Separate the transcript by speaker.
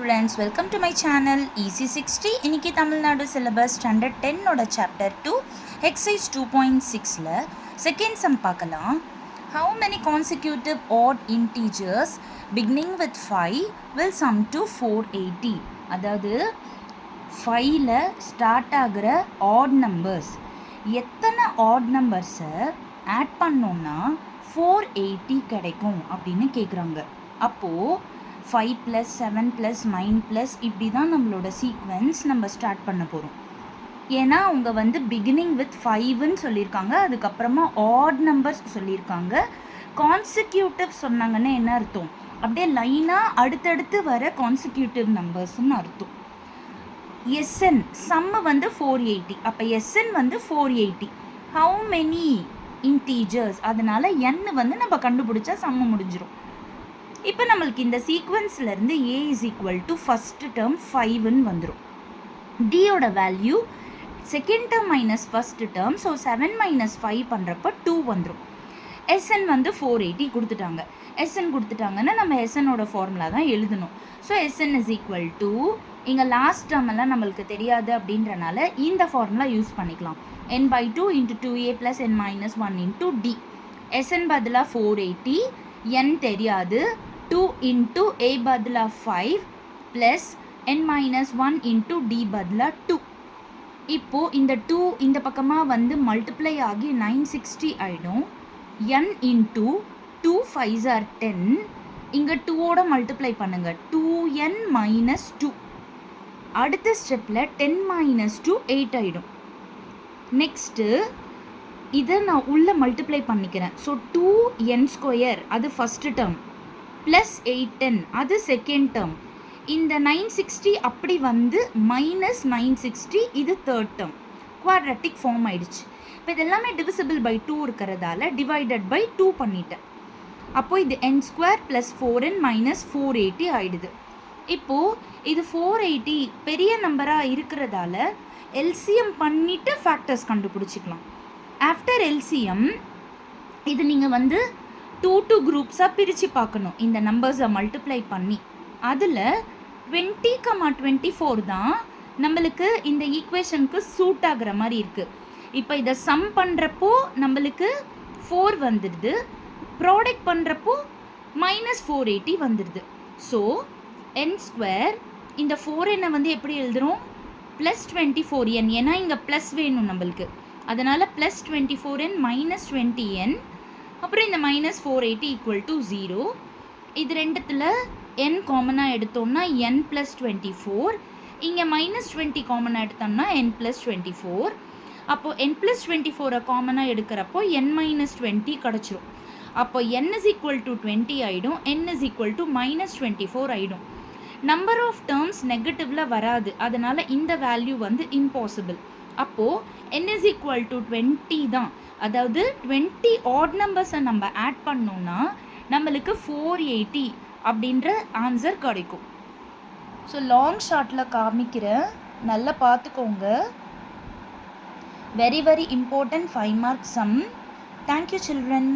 Speaker 1: students, welcome to my channel EC60. இன்னைக்கு Tamil Nadu syllabus standard 10 ஓட chapter 2 exercise 2.6ல second sum பார்க்கலாம். How many consecutive odd integers beginning with 5 will sum to 480? அதாவது 5ல start ஆகிற odd numbers எத்தனை odd numbers-ஐ add பண்ணோம்னா 480 கிடைக்கும் அப்படின்னு கேட்குறாங்க. அப்போது 5 + 7 + 9 + இப்படி தான் நம்மளோட சீக்வென்ஸ் நம்ம ஸ்டார்ட் பண்ண போகிறோம். ஏன்னா அவங்க வந்து பிகினிங் வித் 5ன்னு சொல்லியிருக்காங்க, அதுக்கப்புறமா ஆட் நம்பர்ஸ் சொல்லியிருக்காங்க. கான்சிக்யூட்டிவ் சொன்னாங்கன்னா என்ன அர்த்தம்? அப்படியே லைனாக அடுத்தடுத்து வர கான்சிக்யூட்டிவ் நம்பர்ஸ்ன்னு அர்த்தம். எஸ்என் சம்மு வந்து 480, அப்போ எஸ்என் வந்து 480. ஹவு மெனி இன்டீஜர்ஸ், அதனால் என் வந்து நம்ம கண்டுபிடிச்சா சம்மு முடிஞ்சிடும். இப்போ நம்மளுக்கு இந்த சீக்வன்ஸ்லேருந்து a = ஃபஸ்ட்டு டேர்ம் 5ன்னு வந்துடும். டியோட value second term minus first term, so 7 - 5 பண்ணுறப்ப 2 வந்துடும். எஸ்என் வந்து 480 கொடுத்துட்டாங்க. எஸ்என் கொடுத்துட்டாங்கன்னா நம்ம எஸ்என்னோட ஃபார்முலா தான் எழுதணும். ஸோ எஸ்என் = இங்கே லாஸ்ட் டேர்ம் எல்லாம் நம்மளுக்கு தெரியாது அப்படின்றனால இந்த ஃபார்முலா யூஸ் பண்ணிக்கலாம். n/2 × 2a + n - 1 × d. SN பதிலாக 480, n தெரியாது, 2 × a பதிலாக 5 + n - 1 × d பதிலாக 2. இப்போது இந்த 2 இந்த பக்கமாக வந்து மல்டிப்ளை ஆகி 960 ஆகிடும். n × 2 5s are 10. இங்கே 2ஓட மல்டிப்ளை பண்ணுங்கள், 2n - 2. அடுத்த ஸ்டெப்பில் 10 - 2 8 ஆகிடும். நெக்ஸ்ட்டு இதை நான் உள்ளே மல்டிப்ளை பண்ணிக்கிறேன். ஸோ 2n² அது ஃபஸ்ட்டு டேர்ம் ப்ளஸ் 8n அது செகண்ட் டேர்ம். இந்த 960 அப்படி வந்து -960 இது தேர்ட் டேர்ம். குவாட்ரட்டிக் ஃபார்ம் ஆயிடுச்சு. இப்போ இது எல்லாமே டிவிசிபிள் பை 2 இருக்கிறதால டிவைடட் பை 2 பண்ணிட்டேன். அப்போது இது n² + 4n - 480 ஆகிடுது. இப்போது இது 480 பெரிய நம்பராக இருக்கிறதால எல்சிஎம் பண்ணிவிட்டு ஃபேக்டர்ஸ் கண்டுபிடிச்சிக்கலாம். ஆஃப்டர் எல்சிஎம் இது நீங்கள் வந்து 2 குரூப்ஸாக பிரித்து பார்க்கணும். இந்த நம்பர்ஸை மல்டிப்ளை பண்ணி அதில் 20, 24 தான் நம்மளுக்கு இந்த ஈக்குவேஷனுக்கு சூட் ஆகிற மாதிரி இருக்குது. இப்போ இதை சம் பண்ணுறப்போ நம்மளுக்கு 4 வந்துடுது, ப்ராடக்ட் பண்ணுறப்போ -480 வந்துடுது. ஸோ n² இந்த 4n வந்து எப்படி எழுதுகிறோம்? +24n, ஏன்னா இங்கே ப்ளஸ் வேணும் நம்மளுக்கு, அதனால் +24n - 20n, அப்புறம் இந்த -480 = 0. இது ரெண்டுத்தில் n காமனாக எடுத்தோம்னா n + 24, இங்கே -20 காமனாக எடுத்தோம்னா n + 24. அப்போது n + 24 காமனாக எடுக்கிறப்போ n - 20 கிடச்சிரும். அப்போ n = 20 ஆகிடும், n = -24 ஆகிடும். நம்பர் ஆஃப் டேர்ம்ஸ் நெகட்டிவில் வராது, அதனால் இந்த வேல்யூ வந்து இம்பாசிபிள். அப்போது n = 20 தான். அதாவது 20 ஆட் நம்பர்ஸை நம்ம ஆட் பண்ணோம்னா நம்மளுக்கு 480 அப்படின்ற ஆன்சர் கிடைக்கும். ஸோ லாங் ஷார்ட்டில் காமிக்கிறேன், நல்லா பார்த்துக்கோங்க. Very very important 5 mark some. Thank you children.